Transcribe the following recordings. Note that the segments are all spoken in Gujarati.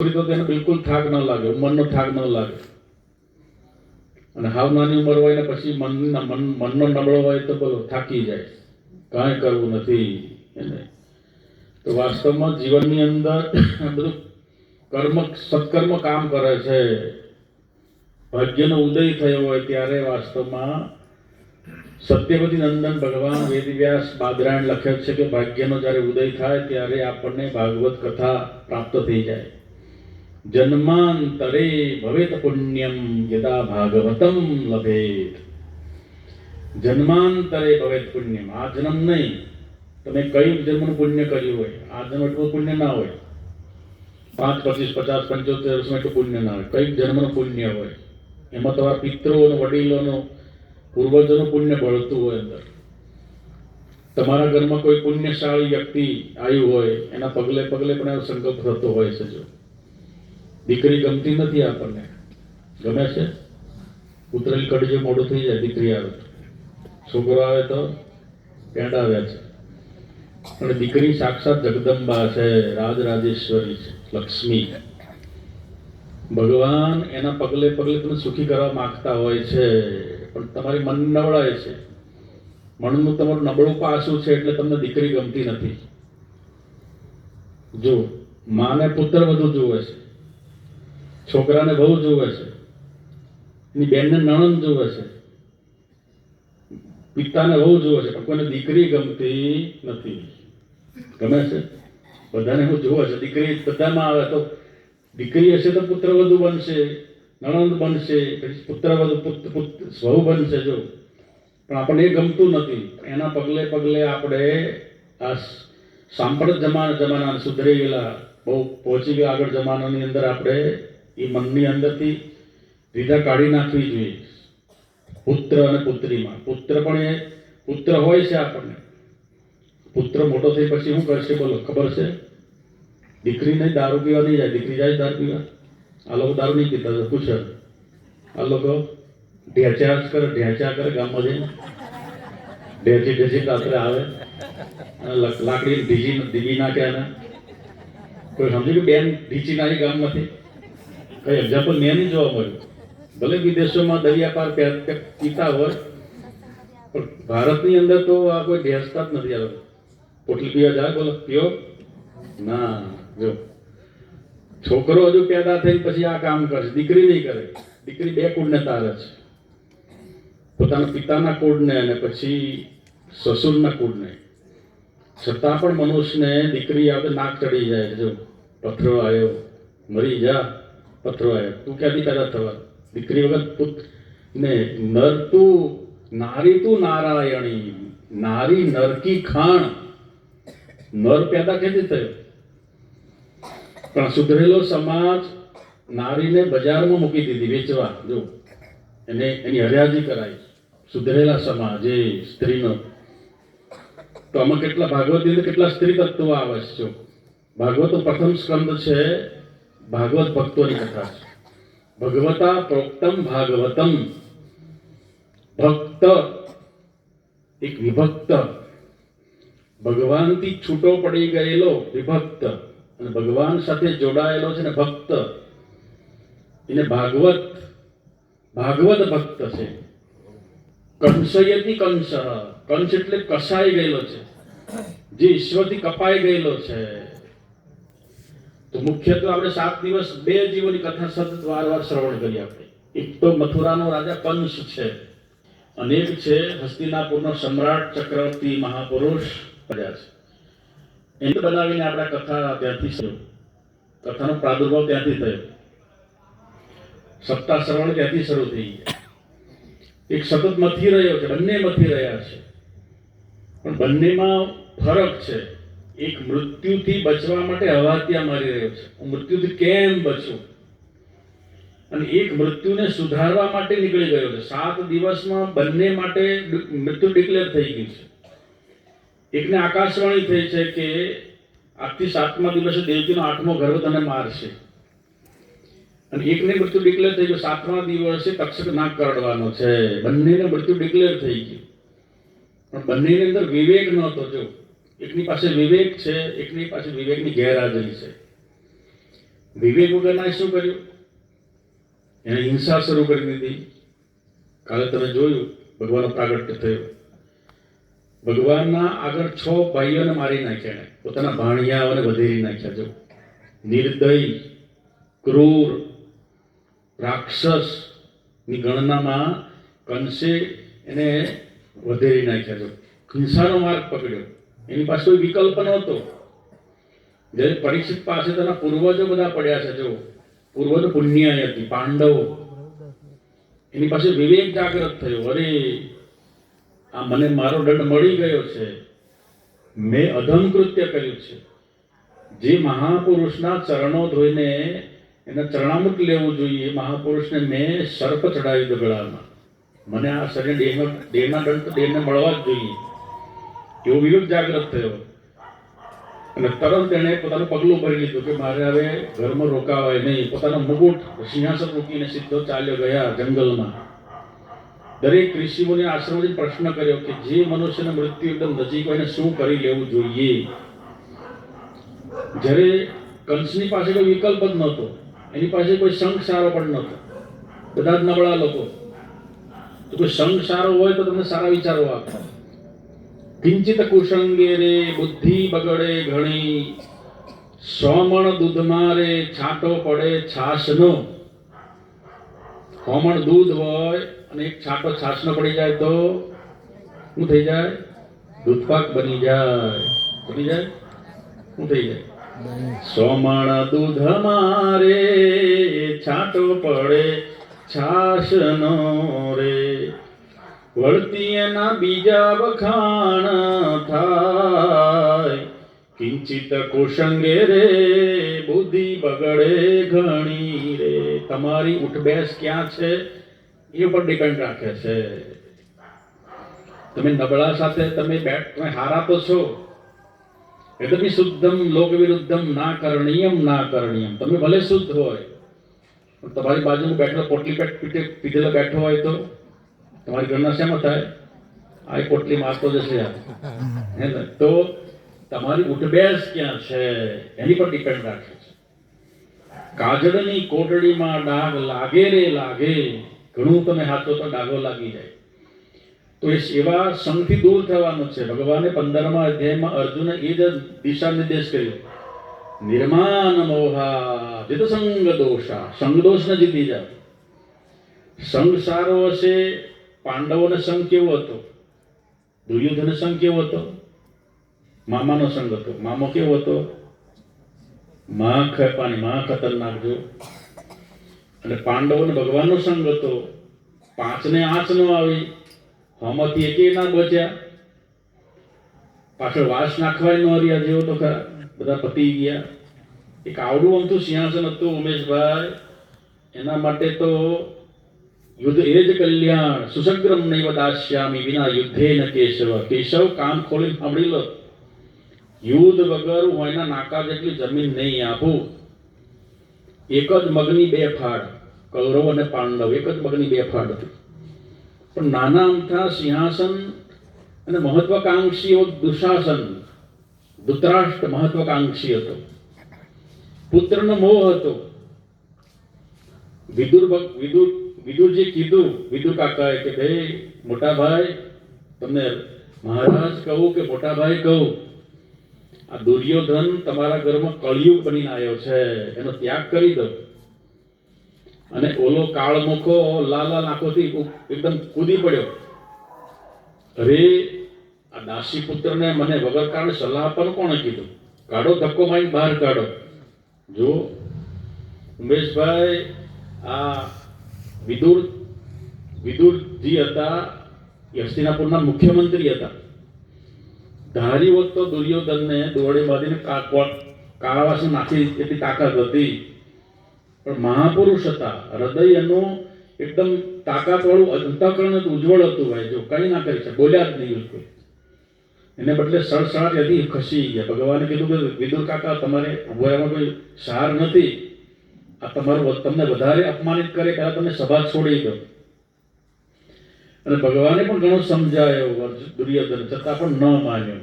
તો તેને બિલકુલ થાક ન લાગે, ઉંમરનો થાક ન લાગે. અને હાવ નાની ઉંમર હોય ને પછી મનનો નબળો હોય તો બોલો થાકી જાય, કાંઈ કરવું નથી એને. તો વાસ્તવમાં જીવનની અંદર બધું સત્કર્મ કામ કરે છે. ભાગ્યનો ઉદય થયો હોય ત્યારે વાસ્તવમાં સત્યવતી નંદન ભગવાન વેદવ્યાસ બાદરાયણ લખે છે કે ભાગ્યનો જ્યારે ઉદય થાય ત્યારે આપણને ભાગવત કથા પ્રાપ્ત થઈ જાય. જન્માંતરે ભવેત પુણ્યમ યદા ભાગવતમ લભેત. જન્માંતરે ભવેત પુણ્યમ. આ જન્મ નહીં, તમે કઈ જન્મનું પુણ્ય કર્યું હોય, આ જન્મ એટલું પુણ્ય ના હોય. 5, 25, 50, 75 વર્ષમાં એટલું પુણ્ય ના હોય. કઈક જન્મનું પુણ્ય હોય, એમાં તમારા પિતૃઓનું, વડીલોનું, પૂર્વજોનું પુણ્ય ભળતું હોય અંદર. તમારા ઘરમાં કોઈ પુણ્યશાળી વ્યક્તિ આવ્યું હોય, એના પગલે પગલે પણ એવો સંકલ્પ થતો હોય છે. જો દીકરી ગમતી નથી આપણને, ગમે છે? ઉતરેલી કડી જો મોડું થઈ જાય, દીકરી આવે, છોકરો આવે તો પેંડાવ્યા છે. પણ દીકરી સાક્ષાત જગદંબા છે, રાજરાજેશ્વરી છે, લક્ષ્મી. ભગવાન એના પગલે પગલે તમે સુખી કરવા માંગતા હોય છે, પણ તમારી મન નબળાય છે. મનનું તમારું નબળું પાસું છે, એટલે તમને દીકરી ગમતી નથી. જો માને પુત્ર વધુ જોવે છે, છોકરાને બહુ જોવે છે, એની બેનને નણંદ જોવે છે, પિતાને બહુ જોવે છે, પણ કોઈને દીકરી ગમતી નથી. ગમે છે? બધાને હું જોવે છે. દીકરી બધામાં આવે તો દીકરી હશે તો પુત્ર વધુ બનશે, નણંદ બનશે, પછી પુત્ર વધુ વહુ બનશે. જો પણ આપણને એ ગમતું નથી. એના પગલે પગલે આપણે આ સાંપ્રત જમાના સુધરી ગયેલા, બહુ પહોંચી ગયા આગળ જમાનાની અંદર આપણે એ મનની અંદરથી રીધા કાઢી નાખવી જોઈએ. પુત્ર અને પુત્રીમાં પુત્ર પણ એ પુત્ર હોય છે આપણને. પુત્ર મોટો થઈ પછી શું કરશે બોલો? ખબર છે? દીકરીને દારૂ પીવા નહીં જાય. દીકરી જાય દારૂ પીવા? આ લોકો દારૂ નહીં પીતા, પૂછે. આ લોકો ઢેંચા કરે ગામમાં જઈને, ઢેંચી રાત્રે આવે, લાકડી ઢીજી નાખે. અને કોઈ સમજ્યું કે બેન ઢીચી નાખી ગામમાંથી? કઈ એક્ઝામ્પલ મેં નહીં જોવા મળ્યું. ભલે વિદેશોમાં દરિયા પાર પીતા હોય, પણ ભારતની અંદર તો આ કોઈ ઢેંચતા જ નથી. આવે પોટલી પીવા જાય, બોલો પીઓ ના. જો છોકરો હજુ પેદા થઈ પછી આ કામ કરશે, દીકરી નહીં કરે. દીકરી 2 કુળને તારે છે, પોતાના પિતાના કુળને અને પછી સસુરના કુળને. છતાં પણ મનુષ્યને દીકરી આવે નાક ચડી જાય. જો પથરો આવ્યો, મરી જા, પથરો આવ્યો, તું ક્યાંથી પેદા થવા? દીકરી વગર ને નર તું નારી તું નારાયણી, નારી નરકી ખાણ. નર પેદા ક્યાંથી થયો? પણ સુધરેલો સમાજ નારીને બજારમાં મૂકી દીધી વેચવા. જો એની હરાજી કરાય. સુધરેલા સમાજ એ સ્ત્રીનો. તો આમાં કેટલા ભાગવતની અંદર કેટલા સ્ત્રી તત્વો આવે છે. જો ભાગવતનો પ્રથમ સ્કંદ છે, ભાગવત ભક્તોની કથા છે. ભગવતા પ્રોક્તમ ભાગવતમ. ભક્ત એક વિભક્ત, ભગવાનથી છૂટો પડી ગયેલો વિભક્ત, અને ભગવાન સાથે જોડાયેલો છે ને ભક્ત, એને ભાગવત ભક્ત છે. કંસયતિ કંસ. કંસ એટલે કસાઈ ગયેલો છે, જે ઈશ્વરથી કપાઈ ગયેલો છે. તો મુખ્યત્વે આપણે 7 દિવસ 2 જીવોની કથા સતત વારવાર શ્રવણ કરી. આપણે એક તો મથુરાનો રાજા કંસ છે, અને એક છે હસ્તિનાપુરનો સમ્રાટ ચક્રવર્તી મહાપુરુષ પ્રજા છે. એને બનાવીને આપણા કથા ત્યાંથી શરૂ, કથાનો પ્રાદુર્ભાવ ત્યાંથી થયો, સપ્તાહ શ્રવણ ત્યાંથી શરૂ થઈ ગયા. એક સતત મથી રહ્યો છે, બંને મથી રહ્યા છે, પણ બંનેમાં ફરક છે. એક મૃત્યુથી બચવા માટે હવાતિયા મારી રહ્યો છે, હું મૃત્યુથી કેમ બચું, અને એક મૃત્યુને સુધારવા માટે નીકળી ગયો છે. 7 દિવસમાં બંને માટે મૃત્યુ ડિક્લેર થઈ ગયું છે. એકને આકાશવાણી થઈ છે કે આજથી 7મા દિવસે દેવકીનો 8મો ગર્ભ તને મારશે, અને એકને મૃત્યુ ડિક્લેર થઈ ગયું 7મા દિવસે તક્ષક નાક કરડવાનો છે. બંનેને મૃત્યુ ડિક્લેર થઈ ગયું, પણ બંનેની અંદર વિવેક નહોતો. જો એકની પાસે વિવેક છે, એકની પાસે વિવેકની ગેરહાજરી છે. વિવેક વગરના શું કર્યું? એને હિંસા શરૂ કરી દીધી. કાલે તમે જોયું ભગવાનનો પ્રાગટ્ય થયો. ભગવાનના આગળ 6 ભાઈઓને મારી નાખ્યા, એને પોતાના ભાણિયાઓને વધેરી નાખ્યા. જો નિર્દય, ક્રૂર, રાક્ષસની ગણનામાં કંસે એને વધેરી નાખ્યા. જો હિંસાનો માર્ગ પકડ્યો. એની પાસે કોઈ વિકલ્પ નહોતો. જ્યારે પરીક્ષિત પાસે તેના પૂર્વજો બધા પડ્યા છે. જો પૂર્વજો પુણ્યાય હતી, પાંડવો. એની પાસે વિવેક જાગૃત થયો. અરે આ મને મારો દંડ મળી ગયો છે, મેં અધમ કૃત્ય કર્યું છે. જે મહાપુરુષના ચરણો ધોઈને એના ચરણામૃત લેવું જોઈએ, મહાપુરુષને મેં સર્પ ચડાવી દીધો ગળામાં. મને આ શરીર દેહના દંડ તો દેહને મળવા જ જોઈએ, એવો વિવેક જાગૃત થયો. અને તરત તેણે પોતાનું પગલું ભરી લીધું કે મારે હવે ઘરમાં રોકાવાય નહીં. પોતાનો મુકુટ સિંહાસન મૂકીને સીધો ચાલ્યો ગયા જંગલમાં. દરેક ઋષિઓને આશ્રમથી પ્રશ્ન કર્યો કે જે મનુષ્યને મૃત્યુ એકદમ નજીક હોય એને શું કરી લેવું જોઈએ. જ્યારે કંસની પાસે કોઈ વિકલ્પ જ નહોતો, એની પાસે કોઈ સંઘ સારો પણ નહોતો, બધા જ નબળા લોકો. તો કોઈ સંઘ સારો હોય તો તમને સારા વિચારો આપે. કિંચિત કુસંગે રે બુદ્ધિ બગડે ઘણી, 100 મણ દૂધમાં રે છાંટો પડે છાશનો. 100 મણ દૂધ હોય અને એક છાંટો છાશનો પડી જાય તો શું થઈ જાય? દૂધપાક બની જાય. બની જાય શું થઈ જાય? 100 મણ દૂધમાં રે છાંટો પડે છાશનો રે, વળતી એના બીજા વખાણ થાય. કિંચિત કુસંગે રે બુદ્ધિ બગડે ઘણી રે. તમારી ઉઠબેસ ક્યાં છે એ ઉપર ડિપેન્ડ રાખે છે. તમે નબળા સાથે તમે હારા તો છો. એટલે શુદ્ધમ લોક વિરુદ્ધમ ના કરણીયમ ના કરણીયમ. તમે ભલે શુદ્ધ હોય, પણ તમારી બાજુમાં બેઠેલો પોટલી પીધેલો બેઠો હોય તો તમારી ઘરના શેમાં થાય? આ પોટલી મારતો જશે. હે ને? તો તમારી ઉઠબેસ ક્યાં છે એની પર ડિપેન્ડ રાખે છે. કાજળની કોટડીમાં ડાઘ લાગે રે લાગે, ઘણું તમે હાથો તો ડાઘો લાગી જાય. તો એ સેવા સંઘથી દૂર થવાનું છે. ભગવાને 15મા અધ્યાયમાં અર્જુનને એ જ દિશા નિર્દેશ કર્યો. નિર્માન મોહા જીત સંગ દોષા. સંગ દોષને જીતી જાવ. સંઘ સારો હશે. પાંડવોનો સંઘ કેવો હતો? દુર્યોધનનો સંઘ કેવો હતો? મામાનો સંઘ હતો. મામો કેવો હતો? માં ખતરનાક. જો અને પાંડવોને ભગવાનનો સંઘ હતો. 5ને આંચ ન આવી, હમાંથી એકેય ના બચ્યા. પાછળ વાસ નાખવાય ન રહ્યા. જેવો તો ખરા બધા પતી ગયા. એક આવડું અમથું સિંહાસન હતું ઉમેશભાઈ. એના માટે તો યુદ્ધ એ જ કલ્યાણ. સુસગ્રમ નૈવ દાસ્યામિ વિના યુદ્ધે ન કેશવ. કેશવ કાન ખોલી સાંભળી લો. યુદ્ધ વગર હું એના નાકા જેટલી જમીન નહીં આપું. એક જ મગની 2 ફાડ, કૌરવ અને પાંડવ એક જ મગની 2 ફાડ હતી. પણ નાના અમથા સિંહાસન અને મહત્વાકાંક્ષીઓ. દુશાસન, ધૃતરાષ્ટ્ર મહત્વાકાંક્ષી હતો. પુત્રનો મોહ હતો. વિદુરજી કીધું વિદુર કાકાએ કે ભાઈ મોટા ભાઈ, તમને મહારાજ કહું કે મોટા ભાઈ કહું, આ દુર્યોધન તમારા ઘરમાં કળિયુગ બનીને આવ્યો છે, એનો ત્યાગ કરી દો. અને ઓલો કાળમુખો લાલ આંખોથી એકદમ કૂદી પડ્યો. અરે આ દાસી પુત્રને મને વગર કારણે સલાહ આપવાનું કોણે કીધું? કાઢો, ધક્કો મારી બહાર કાઢો. જો ઉમેશભાઈ, આ વિદુરજી હતા, હસ્તિનાપુરના મુખ્યમંત્રી હતા. ધારી હોત તો દુર્યોધનને દોરડે બાંધીને કારાવાસમાં નાખી એટલી તાકાત હતી. પણ મહાપુરુષ હતા. હૃદય એનું એકદમ તાકાતવાળું અંતઃકરણ ઉજ્જવળ હતું. ભાઈ જો કંઈ ના કરી શકે, બોલ્યા જ નહીં બિલકુલ. એને બદલે સડસડાટ હતી, ખસી ગયા. ભગવાને કીધું કે વિદુર કાકા, તમારે ઉભરામાં કોઈ સાર નથી. આ તમારું તમને વધારે અપમાનિત કરે ત્યારે તમે સભા છોડી દો. અને ભગવાને પણ ઘણો સમજાયો દુર્યોધન, છતાં પણ ન માન્યો.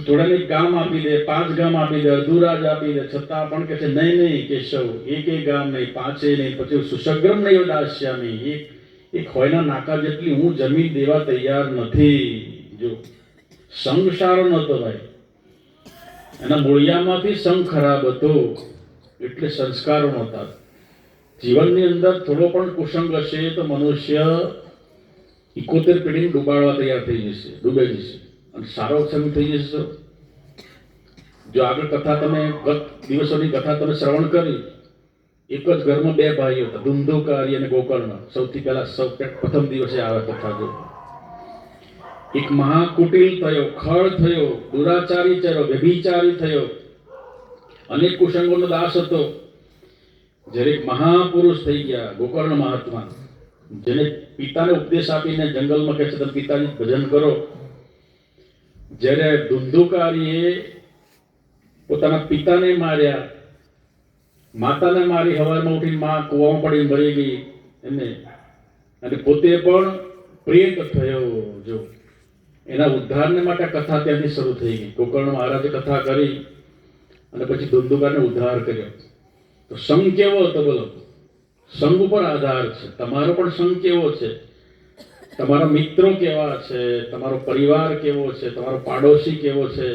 થોડાને એક ગામ આપી દે, 5 ગામ આપી દે, અડધું આપી દે, છતાં પણ કે છે નહીં કેશવ, એક ગામ નહીં, 5 નહીં, પછી સુશગ્રમ નહીં દાસ્યામી, એક ખોયના નાકા જેટલી હું જમીન દેવા તૈયાર નથી. જો સંગ સારો નહોતો ભાઈ, એના મૂળિયામાંથી સંગ ખરાબ હતો, એટલે સંસ્કારો નહોતા. જીવનની અંદર થોડો પણ કુસંગ હશે તો મનુષ્ય 71 પેઢીને ડૂબાડવા તૈયાર થઈ જશે, ડૂબાઈ જશે. અને સારો સંગ થઈ જશે. જો આગળ કથા તમે ગત દિવસોની કથા તમે શ્રવણ કરી, એક જ ઘરમાં 2 ભાઈઓ હતા, ધુંધુકારી અને ગોકર્ણ. સૌથી પહેલા પ્રથમ દિવસે આવે કથા. જો એક મહાકુટિલ થયો, ખળ થયો, દુરાચારી થયો, વ્યભિચારી થયો, અનેક કુસંગોનો દાસ હતો. જ્યારે એક મહાપુરુષ થઈ ગયા ગોકર્ણ મહાત્મા, જેને પિતાને ઉપદેશ આપીને જંગલમાં કહે છે તમે પિતાજી ભજન કરો. જ્યારે ધુંધુકારીએ પોતાના પિતાને માર્યા, માતાને મારી, સવારમાં ઉઠીને માં કૂવામાં પડી મરી ગઈ એને, અને પોતે પણ પ્રેત થયો. જો એના ઉદ્ધારને માટે કથા ત્યાંથી શરૂ થઈ ગઈ. ગોકર્ણ મહારાજે કથા કરી અને પછી ધુંધુકારને ઉદ્ધાર કર્યો. તો સંગ કેવો હતો બોલો? સંગ ઉપર આધાર છે. તમારો પણ સંગ કેવો છે? તમારા મિત્રો કેવા છે? તમારો પરિવાર કેવો છે? તમારો પાડોશી કેવો છે?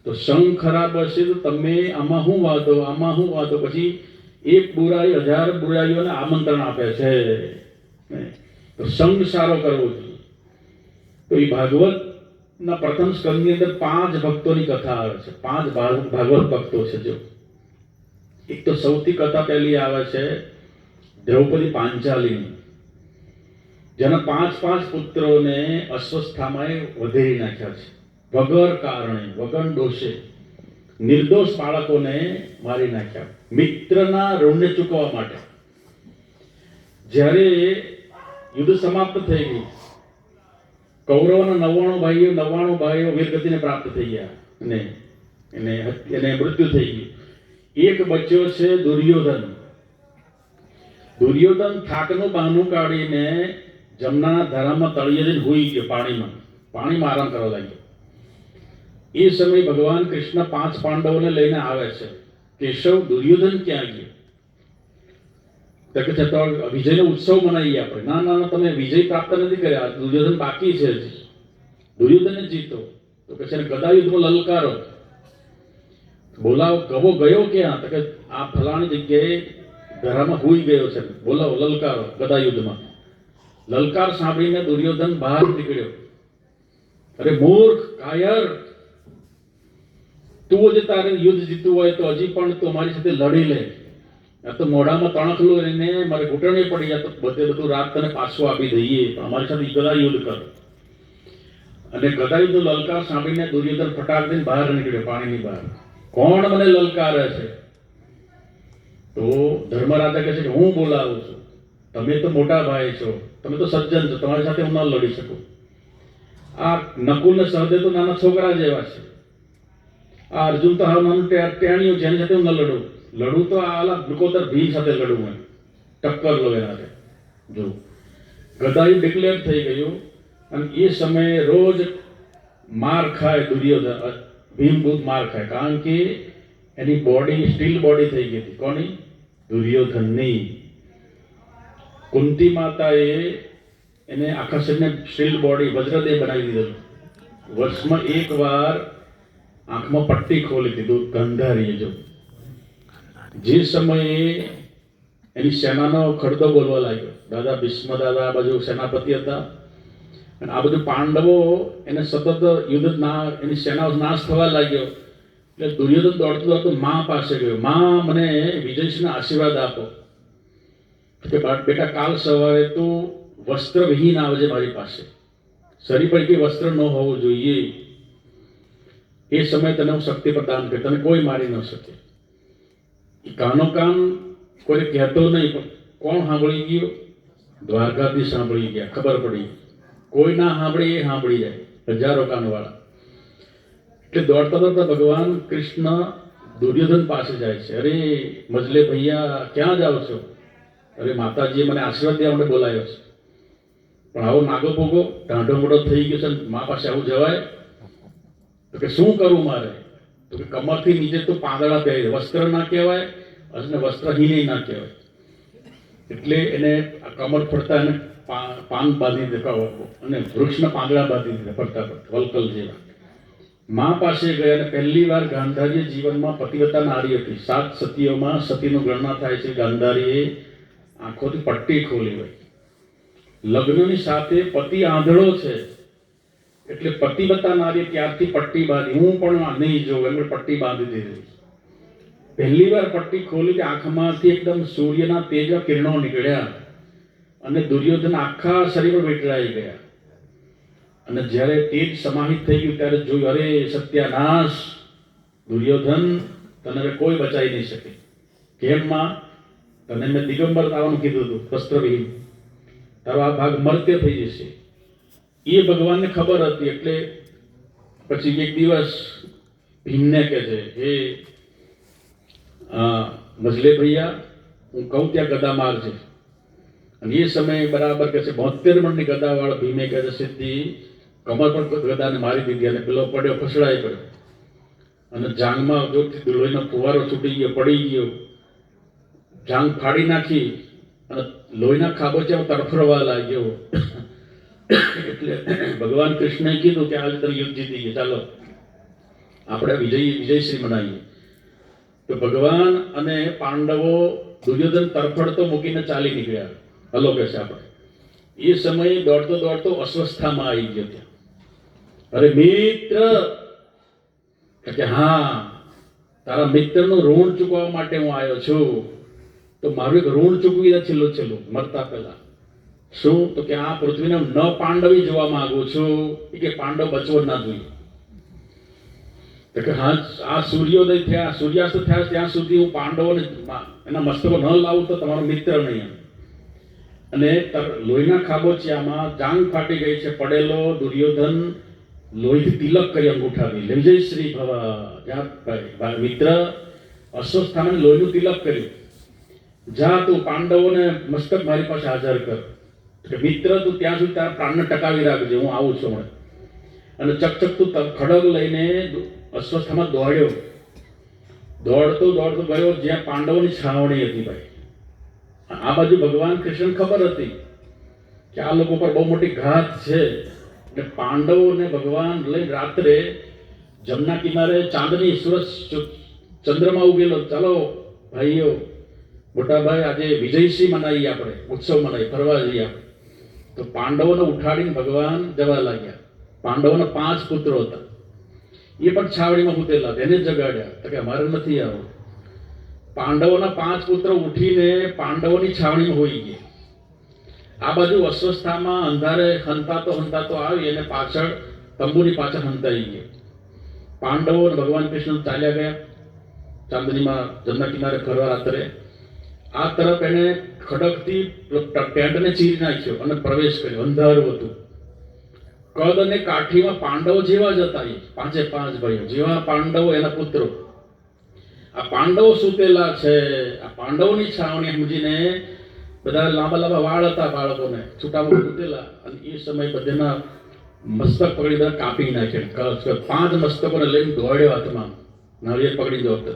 તો સંગ ખરાબ હશે તો તમે આમાં શું વાંધો, પછી એક બુરાઈ 1000 બુરાઈઓને આમંત્રણ આપે છે. તો સંગ સારો કરવો જોઈએ. તો એ ભાગવતના પ્રથમ સ્કંદની અંદર 5 ભક્તોની કથા આવે છે. 5 ભાગવત ભક્તો છે. જો એક તો સૌથી કથા પહેલી આવે છે દ્રૌપદી પાંચાલીની, જેના 5 પુત્રોને અસ્વસ્થામાએ વધેરી નાખ્યા છે. વગર કારણે, વગર દોષે નિર્દોષ બાળકોને મારી નાખ્યા, મિત્રના ઋણને ચૂકવવા માટે. જ્યારે યુદ્ધ સમાપ્ત થઈ ગયું, કૌરવના 99 ભાઈઓ વીરગતિને પ્રાપ્ત થઈ ગયા અને એને મૃત્યુ થઈ ગયું. એક બચ્યો છે દુર્યોધન. દુર્યોધન થાકનું બહાનું કાઢીને જમનાના ધરામાં તળિયે જઈને સૂઈ ગયો. પાણીમાં આરામ કરવા લાગ્યો. એ સમયે ભગવાન કૃષ્ણ 5 પાંડવોને લઈને આવે છે. કેશવ, દુર્યોધન ક્યાં ગયો? તો કે છે તો વિજયનો ઉત્સવ મનાવીએ આપણે. ના, તમે વિજય પ્રાપ્ત નથી કર્યા, દુર્યોધન બાકી છે. દુર્યોધન જીતો તો કે છે ગદાયુદ્ધમાં લલકારો. બોલાવો. કવો ગયો ક્યાં? તો કે આ ફલાણી જગ્યાએ ધરામાં સૂઈ ગયો છે, બોલાવો, લલકારો ગદાયુદ્ધમાં. લલકાર સાંભળીને દુર્યોધન બહાર નીકળ્યો. અરે મૂર્ખ, કાયર, તું જે તારે યુદ્ધ જીતવું હોય તો હજી પણ તું મારી સાથે લડી લે. આ તો મોઢામાં તણખલું એને મારે ઘૂંટણે પડી જાય તો બધું રાત તને પાછું આપી દઈએ, પણ અમારી સાથે ગદા યુદ્ધ કર. અને ગદા યુદ્ધનો લલકાર સાંભળીને દુર્યોધન ફટાક દઈને બહાર નીકળ્યો, પાણીની બહાર. કોણ મને લલકારે છે? તો ધર્મરાજા કહે છે કે હું બોલાવું છું. તમે તો મોટા ભાઈ છો, તમે તો સજ્જન છો, તમારી સાથે હું ન લડી શકું. આ નકુલ ને સહદેવ તો નાના છોકરા જેવા છે. આ અર્જુન તો હાવ નાનું ટેણિયું છે, એની સાથે હું ન લડું તો આલા નકોતર ભીમ સાથે લડું, એમ ટક્કર લો એના. જો ગદાયું ડિક્લેર થઈ ગયું. અને એ સમયે રોજ માર ખાય દુર્યોધન, ભીમ બહુ માર ખાય, કારણ કે એની બોડી સ્ટીલ બોડી થઈ ગઈ હતી. કોની? દુર્યોધનની. કુંતી માતાએ એને આખા શરીરને સ્ટીલ બોડી વજ્રદેહ બનાવી દીધેલું. વર્ષમાં 1 વાર આંખમાં પટ્ટી ખોલી દીધું ગંધારીએ. જો જે સમયે એની સેનાનો ખડતો બોલવા લાગ્યો, દાદા ભીષ્મ દાદા આ બાજુ સેનાપતિ હતા, અને આ બધું પાંડવો એને સતત યુદ્ધ એની સેનાઓ નાશ થવા લાગ્યો. એટલે દુર્યોધન દોડતો મા પાસે ગયો. માં, મને વિજયસિંહના આશીર્વાદ આપો કે બેટા કાલ સવારે તું વસ્ત્રવિહીન આવજે મારી પાસે. શરીર પર કે વસ્ત્ર ન હોવું જોઈએ. એ સમયે તને હું શક્તિ પ્રદાન કરી, તને કોઈ મારી ન શકે. કાનો કાન કોઈ કહેતો નહીં, પણ કોણ સાંભળી ગયું? દ્વારકાધીશ સાંભળી ગયા. ખબર પડી. કોઈ ના સાંભળે એ સાંભળી જાય, 1000 કાનવાળા. એટલે દોડતા ભગવાન કૃષ્ણ દુર્યોધન પાસે જાય છે. અરે મજલે ભૈયા, ક્યાં જાઓ છો? અરે માતાજીએ મને આશીર્વાદ દેવા માટે બોલાવ્યો છે. પણ આવો નાગો પોગો ઢાંઢો મોઢો થઈ ગયો છે, મા પાસે આવું જવાય? તો કે શું કરવું મારે? તો કે કમરથી નીચે તો પાંદડા પહેરી, વસ્ત્ર ના કહેવાય અને વસ્ત્રહીન ના કહેવાય. એટલે એને કમર ફરતા એને પાન બાંધી દેખાવો અને વૃક્ષના પાંદડા બાંધી દીધા ફરતા ફરતા વલકલ જેવા. મા પાસે ગયા અને પહેલી વાર ગાંધારીએ જીવનમાં પતિવ્રતા નારી હતી. 7 સતીઓમાં સતીનું ગણના થાય છે. ગાંધારીએ આંખોથી પટ્ટી ખોલી હોય. લગ્નની સાથે પતિ આંધળો છે એટલે પતિવ્રતા નારી ત્યારથી પટ્ટી બાંધી. હું પણ નહીં જોઉં એમણે પટ્ટી બાંધી દીધી. પહેલી વાર પટ્ટી ખોલી કે આંખમાંથી એકદમ સૂર્યના તેજના કિરણો નીકળ્યા અને દુર્યોધન આખા શરીર પર વીંટળાઈ ગયા. અને જ્યારે તેજ સમાહિત થઈ ગયું ત્યારે જોયું, અરે સત્યાનાશ, દુર્યોધન તને હવે કોઈ બચાવી નહીં શકે. કેમ માં? તને મેં દિગંબર થવાનું કીધું હતું, વસ્ત્રવિહીન. તારો આ ભાગ મર્ત્ય થઈ જશે. એ ભગવાનને ખબર હતી. એટલે પછી એક દિવસ ભીમને કહે છે, હે મજલે ભૈયા, હું કહું ત્યાં ગદા મારજે. અને એ સમયે બરાબર કહે છે 72 મણની ગદા વાળો ભીમે કહે છે, સીધી કમર પર ગદાને મારી દીધી અને પેલો પડ્યો, ફસડાઈ પડ્યો અને જાંગમાં જોરથી લોહીનો ફુવારો છૂટી ગયો, પડી ગયો. જાંગ ફાડી નાખી અને લોહીના ખાબોચિયા તરફરવા લાગ્યો. એટલે ભગવાન કૃષ્ણએ કીધું કે આજે તમે યુદ્ધ જીતી ગયા, ચાલો આપણે વિજયશ્રી મનાવીએ. તો ભગવાન અને પાંડવો દુર્યોધન તરફડતો મૂકીને ચાલી નીકળ્યા. હલો કે છે આપણે. એ સમયે દોડતો દોડતો અસ્વસ્થામાં આવી ગયો ત્યાં. અરે મિત્ર, કે હા, તારા મિત્રનું ઋણ ચૂકવવા માટે હું આવ્યો છું. તો મારું એક ઋણ ચૂકવી દે છેલ્લું મરતા પહેલા. શું? તો કે આ પૃથ્વીને ન પાંડવી જોવા માંગુ છું. એ કે પાંડવ બચવો ના જોઈએ. તો કે હા, આ સૂર્યોદય થયા, સૂર્યાસ્ત થયા ત્યાં સુધી હું પાંડવોને એના મસ્તકો ન લાવું તો તમારો મિત્ર નહીં. અને લોહીના ખાબોચિયામાં જાંગ ફાટી ગઈ છે. પડેલો દુર્યોધન લોહીથી તિલક કરી અંગૂઠાથી, વિજયશ્રી ભવ. જ્યાં મિત્ર અસ્વસ્થામાં લોહીનું તિલક કર્યું. જા તું પાંડવોને મસ્તક મારી પાસે હાજર કર. મિત્ર તું ત્યાં સુધી તારા પ્રાણને ટકાવી રાખજે, હું આવું છું હમણાં. અને ચકચક તું ખડગ લઈને અસ્વસ્થામાં દોડ્યો. દોડતો ગયો જ્યાં પાંડવોની છાવણી હતી. ભાઈ, આ બાજુ ભગવાન કૃષ્ણ ખબર હતી કે આ લોકો પર બહુ મોટી ઘાત છે. એટલે પાંડવોને ભગવાન લઈને રાત્રે જમના કિનારે ચાંદની સૂરજ ચંદ્રમાં ઉગેલો. ચાલો ભાઈઓ, મોટા ભાઈ, આજે વિજયશ્રી મનાવીએ, આપણે ઉત્સવ મનાવીએ, ફરવા જઈએ આપણે. તો પાંડવોને ઉઠાડીને ભગવાન જવા લાગ્યા. પાંડવોના 5 પુત્રો હતા. એ પણ છાવણીમાં ઉતરેલા, એને જગાડ્યા. તો કે અમારે નથી આવું. પાંડવોના 5 પુત્રો ઉઠીને પાંડવોની છાવણીમાં હોઈ ગયા. આ બાજુ અસ્વસ્થામાં અંધારે હંતાતો આવી અને પાછળ તંબુની પાછળ હંતાઈ ગયા. પાંડવો અને ભગવાન કૃષ્ણ ચાલ્યા ગયા ચાંદનીમાં જમના કિનારે ફરવા રાત્રે. આ તરફ એને ખડકથી ટેન્ટને ચીરી નાખ્યો અને પ્રવેશ કર્યો. અંધારું હતું. કદ અને કાઠીમાં પાંડવો જેવા જ હતા. એ 5 ભાઈઓ જેવા પાંડવો, એના પુત્રો. આ પાંડવો સૂતેલા છે. આ પાંડવોની છાવણી સમજીને બધા લાંબા વાળ હતા બાળકોને, છૂટામાં સૂતેલા. અને એ સમય બધાના મસ્તક પકડી બધા કાપી નાખ્યા. 5 મસ્તકોને લઈને દોડ્યો હાથમાં, નાળિયેર પકડી દોડતો.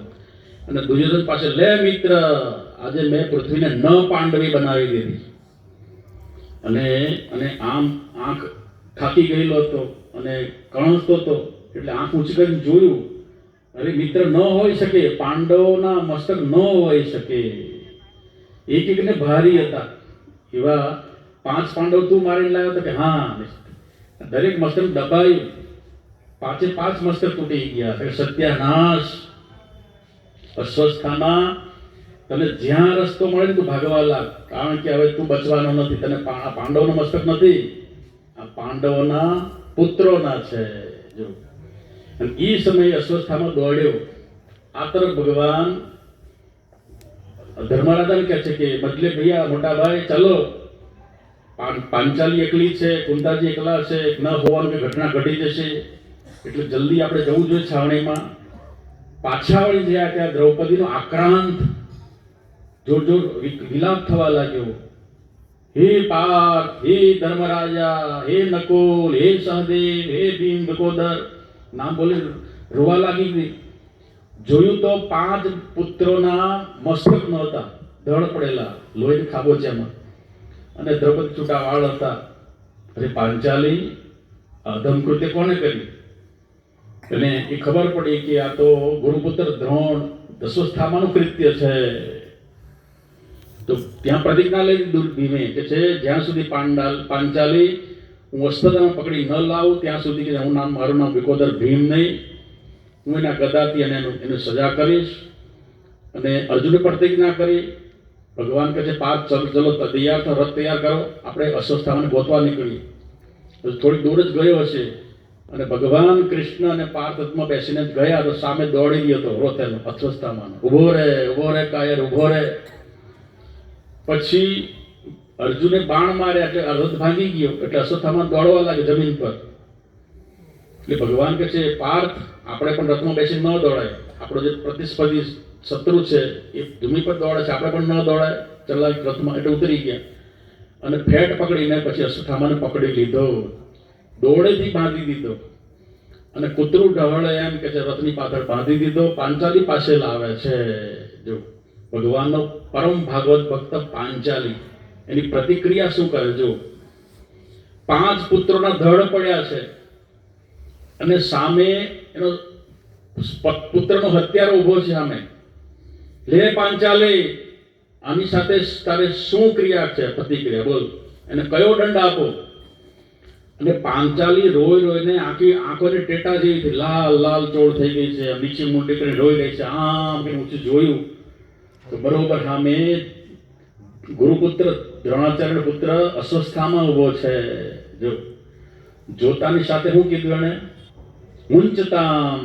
અને દુર્યોધન પાસે, લે મિત્ર, આજે મેં પૃથ્વીને ન પાંડવી બનાવી દીધી. અને આમ આંખ થાકી ગયેલો હતો અને કણસતો હતો. એટલે આંખ ઊંચી કરીને જોયું, અરે મિત્ર ન હોઈ શકે, પાંડવોના મસ્તક ન હોઈ શકે. એકને ભારી હતા. એવા 5 પાંડવ તું મારીને લાવ્યો હતો? કે હા. દરેક મસ્તક દબાયું. 5 મસ્તક તૂટી ગયા. સત્યાનાશ, અસ્વસ્થામાં તને જ્યાં રસ્તો મળે તું ભાગવા લાગ. કારણ કે હવે તું બચવાનો નથી. તને પાંડવોનો મસ્તક નથી, આ પાંડવોના પુત્રોના છે. જો, અને એ સમયે અસ્વસ્થામાં દોડ્યો. આ તરફ ભગવાન ધર્મરાજાને કહે છે કે મજલે ભૈયા, મોટા ભાઈ, ચાલો, પાંચાલી એકલી છે, કુંતાજી એકલા છે, ન હોવાનું કે ઘટના ઘટી જશે, એટલે જલ્દી આપણે જવું જોઈએ છાવણીમાં. પાછા વળી ગયા ત્યાં દ્રૌપદીનો આક્રાંત જોર વિલાપ થવા લાગ્યો. હે પાર્થ, હે ધર્મરાજા, હે નકુલ, હે સહદેવ, હે ભીમ, દ્રુપદ, નામ બોલી રોવા લાગી ગઈ. જોયું તો 5 પુત્રોના મસ્તક નહોતા, ધડ પડેલા લોહી ખાબોચિયામાં, અને દ્રૌપદી છૂટા વાળ હતા. અરે પાંચાલી, અધમ કૃત્ય કોને કર્યું? અને એ ખબર પડી કે આ તો ગુરુપુત્ર દ્રોણ દશોસ્થામાનું કૃત્ય છે. તો ત્યાં પ્રતિજ્ઞા લઈ લીધી ભીમે કે છે જ્યાં સુધી પાંચાલી હું અસ્ત્રધામ પકડી ન લાવું ત્યાં સુધી કે મારું નામ વિકોદર ભીમ નહીં, હું એના ગદાથી અને એને સજા કરીશ. અને અર્જુને પ્રતિજ્ઞા કરી. ભગવાન કહે છે પાર્થ ચલો તૈયાર થો, રથ તૈયાર કરો, આપણે અસ્વસ્થામાને ગોતવા નીકળીએ. થોડી દૂર જ ગયો હશે અને ભગવાન કૃષ્ણ અને પાર્થ રથમાં બેસીને જ ગયા તો સામે દોડી ગયો હતો રથ એનો અસ્વસ્થામાનો. ઉભો રે કાયર, ઉભો રે. પછી અર્જુને બાણ માર્યા એટલે રથ ભાંગી ગયો, એટલે અશ્વત્થામા દોડવા લાગે જમીન પર. એટલે ભગવાન કહે છે પાર્થ, આપણે પણ રથમાં બેસી ન દોડાય, આપણો જે પ્રતિસ્પર્ધી શત્રુ છે એ ભૂમિ પર દોડે છે, આપણે પણ ન દોડાય. ચલાવી રથમાં એટલે ઉતરી ગયા અને ફેટ પકડીને પછી અશ્વત્થામાને પકડી લીધો, દોડેથી બાંધી દીધો અને કૂતરું ઢવળે એમ કે છે રથની પાછળ બાંધી દીધો. પાંચાલી પાસે લાવે છે. જો ભગવાનનો પરમ ભાગવત ભક્ત પાંચાલી, એની પ્રતિક્રિયા શું કરે? જો 5 પુત્રોના ધડ પડ્યા છે અને સામે એનો પુત્રનો હત્યારો ઉભો છે સામે. લે પાંચાલી, આની સાથે તારે શું ક્રિયા છે? પ્રતિક્રિયા બોલ, એને કયો દંડ આપો? અને પાંચાલી રોઈને આખી આંખોને ટેટા જેવી થઈ, લાલ ચોળ થઈ ગઈ છે, નીચે મુંડી કરીને રોઈ રહી છે. આમ કે ઊંચું જોયું તો બરોબર સામે ગુરુપુત્ર દ્રોણાચાર્ય પુત્ર અસ્વસ્થામાં ઉભો છે. જો જોતાની સાથે શું કીધું એને? મુંચતામ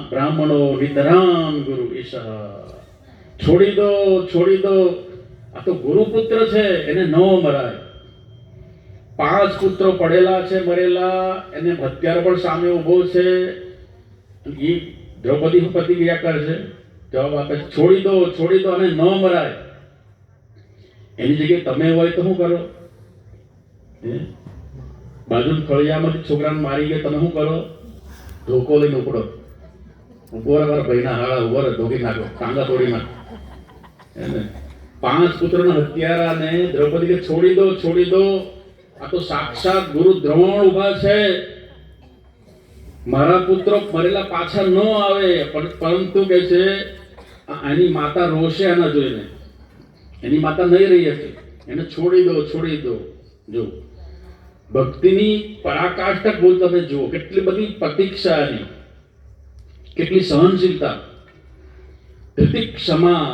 બ્રાહ્મણો નિતરામ ગુરુ ઈશા. છોડી દો, આ તો ગુરુપુત્ર છે, એને ન મરાય. 5 પુત્રો પડેલા છે મરેલા, એને હત્યારો પણ સામે ઉભો છે. એ દ્રૌપદી પ્રતિક્રિયા કરે છે, જવાબ આપે છે છોડી દો અને ન મરાય. એની જગ્યાએ તમે હોય તો શું કરો? બાજુ ફળિયામાંથી છોકરાને મારી ગયા, તમે શું કરો? ધોકો લઈને ઉપડો, ઉભો રે મારા ભાઈના હાળા, ઉભો રે, ધોકી નાખો, ટાંગા તોડી નાખો. 5 પુત્રોના હત્યારાને દ્રૌપદી કે છોડી દો, આ તો સાક્ષાત ગુરુ દ્રોણ ઉભા છે. મારા પુત્રો મરેલા પાછા ન આવે, પરંતુ કે છે એની માતા રોશે આના જોઈને, એની માતા નહીં રહી હશે, એને છોડી દો. જો ભક્તિની પરાકાષ્ઠા બોલ તમે જુઓ, કેટલી બધી પ્રતીક્ષા એની, કેટલી સહનશીલતા. ક્ષમા,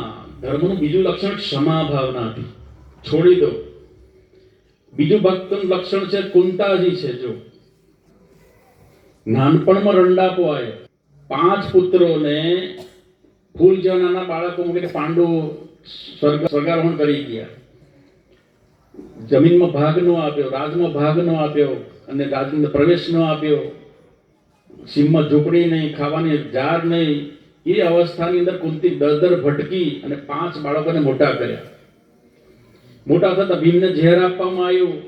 ધર્મનું બીજું લક્ષણ ક્ષમા ભાવના હતી. છોડી દો. બીજું ભક્તનું લક્ષણ છે કુંતાજી છે. જો નાનપણમાં રંડાપો આવ્યો, 5 પુત્રોને ફૂલ જેવા નાના બાળકો મૂકીને પાંડુ સ્વર્ગારોહણ કરી ગયા. જમીનમાં ભાગ ન આપ્યો, રાજમાં ભાગ ન આપ્યો અને રાજમાં પ્રવેશ ન આપ્યો. સીમમાં ઝૂંપડી નહીં, ખાવાની જાર નહીં. એ અવસ્થાની અંદર કુંતી દર ભટકી અને 5 બાળકોને મોટા કર્યા. મોટા થતા ભીમને ઝેર આપવામાં આવ્યું,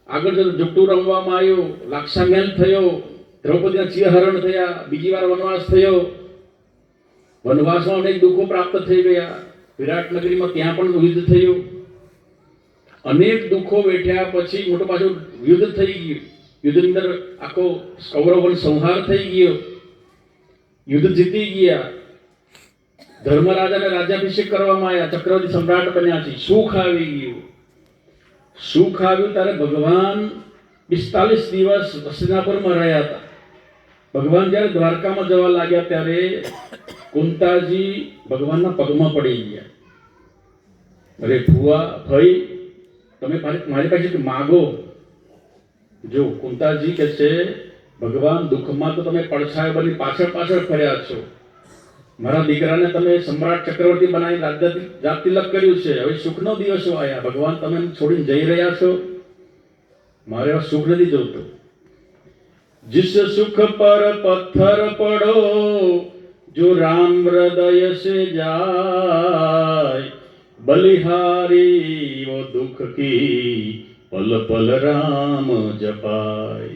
આગળ જતા જુટ્ટું રમવામાં આવ્યું, લાક્ષામેલ થયો, દ્રૌપદીના ચિરહરણ થયા, બીજી વાર વનવાસ થયો. વનવાસમાં અનેક દુઃખો પ્રાપ્ત થઈ ગયા. વિરાટનગરીમાં ત્યાં પણ યુદ્ધ થયું. અનેક દુઃખો વેઠ્યા પછી મોટો પાછું યુદ્ધ થઈ ગયું. યુદ્ધની અંદર આખો કૌરવોનો સંહાર થઈ ગયો, યુદ્ધ જીતી ગયા. ધર્મરાજાને રાજ્યાભિષેક કરવામાં આવ્યા, ચક્રવર્તી સમ્રાટ બન્યા છે. સુખ આવી ગયું. ત્યારે ભગવાન 45 દિવસ હસ્તિનાપુરમાં રહ્યા હતા. ભગવાન જ્યારે દ્વારકામાં જવા લાગ્યા ત્યારે કુંતાજી ભગવાનના પગમાં પડી ગયા. અરે ફુવા, ભાઈ, તમે મારી પાસે માગો. જો કુંતાજી કહે છે ભગવાન દુઃખમાં તો તમે પડછાયો બની પાછળ ફર્યા છો. મારા દીકરાને તમે સમ્રાટ ચક્રવર્તી બનાવી રાજ તિલક કર્યું છે. હવે સુખનો દિવસો આવ્યા, ભગવાન તમે છોડીને જઈ રહ્યા છો. મારે સુખ નથી જોતું. जिस सुख पर पत्थर पड़ो जो राम हृदय से जाए बलिहारी वो दुख की पल पल राम जपाए.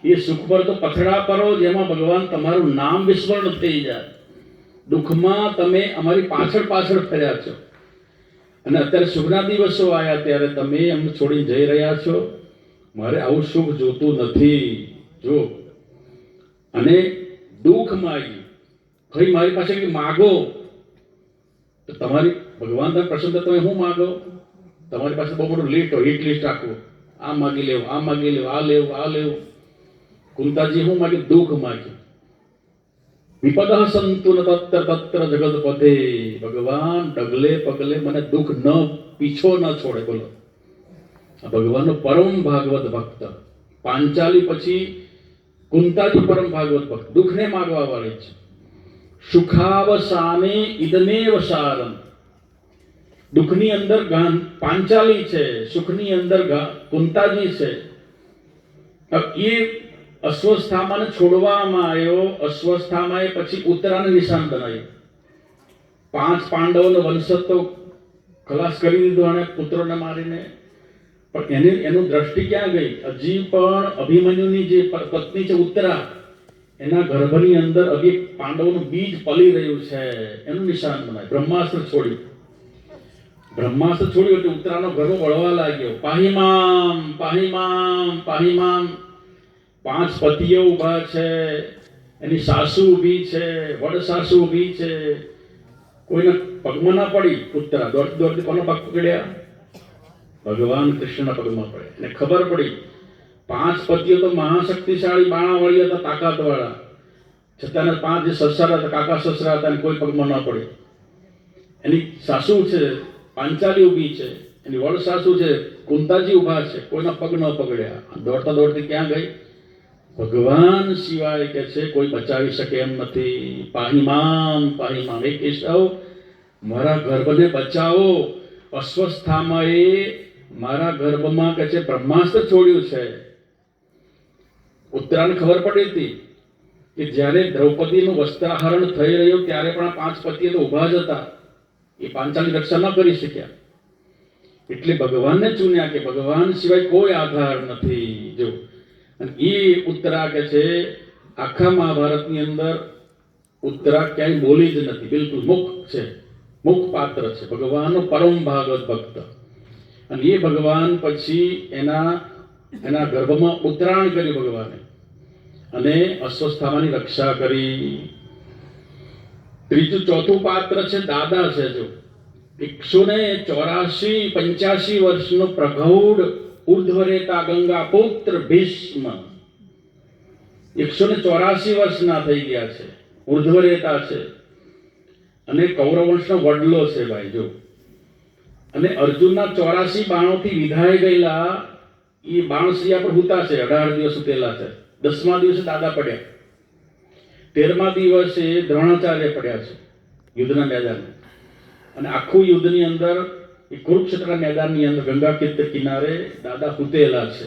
એ સુખ પર તો પથડા પરો જેમાં ભગવાન તમારું નામ વિસ્મરણ થઈ જાય. દુઃખમાં તમે અમારી પાછળ પાછળ ફર્યા છો, અને અત્યારે સુખના દિવસો આવ્યા ત્યારે તમે અમને છોડી જઈ રહ્યા છો. મારે આવું સુખ જોતું નથી. જો અને દુઃખ માગી ભાઈ મારી પાસે કંઈક માગો તો તમારી ભગવાન તમે પ્રસન્ન તમે શું માગો? તમારી પાસે બહુ મોટું લિસ્ટ હોય, હિટ લિસ્ટ રાખવું, આ માગી લેવું, આ માગી લેવું, આ લેવું, આ લેવું. કુંતાજી શું માગ્યું? દુઃખ માગ્યું. વિપદ સંતુ ન તત્ર તત્ર જગતપતે. ભગવાન ડગલે પગલે મને દુઃખ ન પીછો ન છોડે. બોલો, આ ભગવાનનો પરમ ભાગવત ભક્ત. પાંચાલી પછી કુંતાજી પરમ ભાગવત ભક્ત, દુઃખને માગવા વાળી છે. સુખાવસાને ઇદમેવ સારમ. દુઃખની અંદર પાંચાલી છે, સુખની અંદર કુંતાજી છે. એ અસ્વસ્થામાને છોડવામાં આવ્યો. અસ્વસ્થામાં પછી ઉત્તરાને નિશાન બનાવ્યું. 5 પાંડવોનો વંશજ તો ખલાસ કરી દીધો અને પુત્રોને મારીને. પણ એનું દ્રષ્ટિ ક્યાં ગઈ? હજી પણ અભિમન્યુની જે પત્ની છે ઉત્તરા, એના ગર્ભની અંદર હજી પાંડવોનું બીજ પલી રહ્યું છે, એનું નિશાન બનાવ્યું. બ્રહ્માસ્ત્ર છોડ્યું. બ્રહ્માસ્ત્ર છોડ્યું એટલે ઉત્તરાનો ગર્ભ વળવા લાગ્યો. પાહીમામ પાહીમામ પાહીમામ. 5 પતિઓ ઊભા છે, એની સાસુ ઊભી છે, વડ સાસુ ઊભી છે. કોઈને પગમાં ના પડી. ઉત્તરા દોડતી દોડતી કોનો પગ પકડ્યા? ભગવાન કૃષ્ણના પગમાં પડે. એને ખબર પડી 5 પતિઓ તો મહાશક્તિશાળી બાણાવાળી હતા, તાકાતવાળા. છતાં 5 જે સસરા હતા, કાકા સસરા હતા, કોઈ પગમાં ન પડે. એની સાસુ છે પાંચાલી ઊભી છે, એની વડ સાસુ છે કુંતાજી ઊભા છે, કોઈના પગ ન પકડ્યા. દોડતા દોડતી ક્યાં ગઈ? ભગવાન સિવાય કે છે કોઈ બચાવી શકે એમ નથી. પાહીમામ પાહીમામ. એ કેશવ મારા ગર્ભને બચાવો. અસ્વસ્થામાં એ મારા ગર્ભમાં કે છે બ્રહ્માસ્ત્ર છોડ્યું છે. ઉત્તરાને ખબર પડી હતી કે જ્યારે દ્રૌપદીનું વસ્ત્રાહરણ થઈ રહ્યું ત્યારે પણ 5 પતિઓ તો ઊભા જ હતા. એ પાંચાલી રક્ષા ન કરી શક્યા. એટલે ભગવાનને ચૂન્યા કે ભગવાન સિવાય કોઈ આધાર નથી. જો અને એ ઉત્તરા કે છે આખા મહાભારતની અંદર ઉત્તરા ક્યાંય બોલી જ નથી. બિલકુલ મુખ છે, મુખ પાત્ર છે. ભગવાનનો પરમ ભાગવત ભક્ત. અને એ ભગવાન પછી એના ગર્ભમાં ઉત્તરાયણ કર્યું ભગવાને, અને અસ્વસ્થામાની રક્ષા કરી. ત્રીજું ચોથું પાત્ર છે દાદા છે. જો 184-85 વર્ષનો પ્રગૌઢ ઉર્ધ્વરેતા ગંગા પુત્ર ભીષ્મ. 184 વર્ષના થઈ ગયા છે, ઉર્ધ્વરેતા છે, અને કૌરવ વંશનો વડલો છે ભાઈ. જો અને અર્જુનના 84 બાણોથી વિધાઈ ગયેલા એ બાણસિયા પર હુતા છે. 18 દિવસ સુતેલા છે. 10મા દિવસે દાદા પડ્યા. 13મા દિવસે દ્રોણાચાર્ય પડ્યા છે યુદ્ધના મેદાનમાં. અને આખું યુદ્ધની અંદર એ કુરુક્ષેત્રના મેદાનની અંદર ગંગા કિનારે દાદા હુતેલા છે.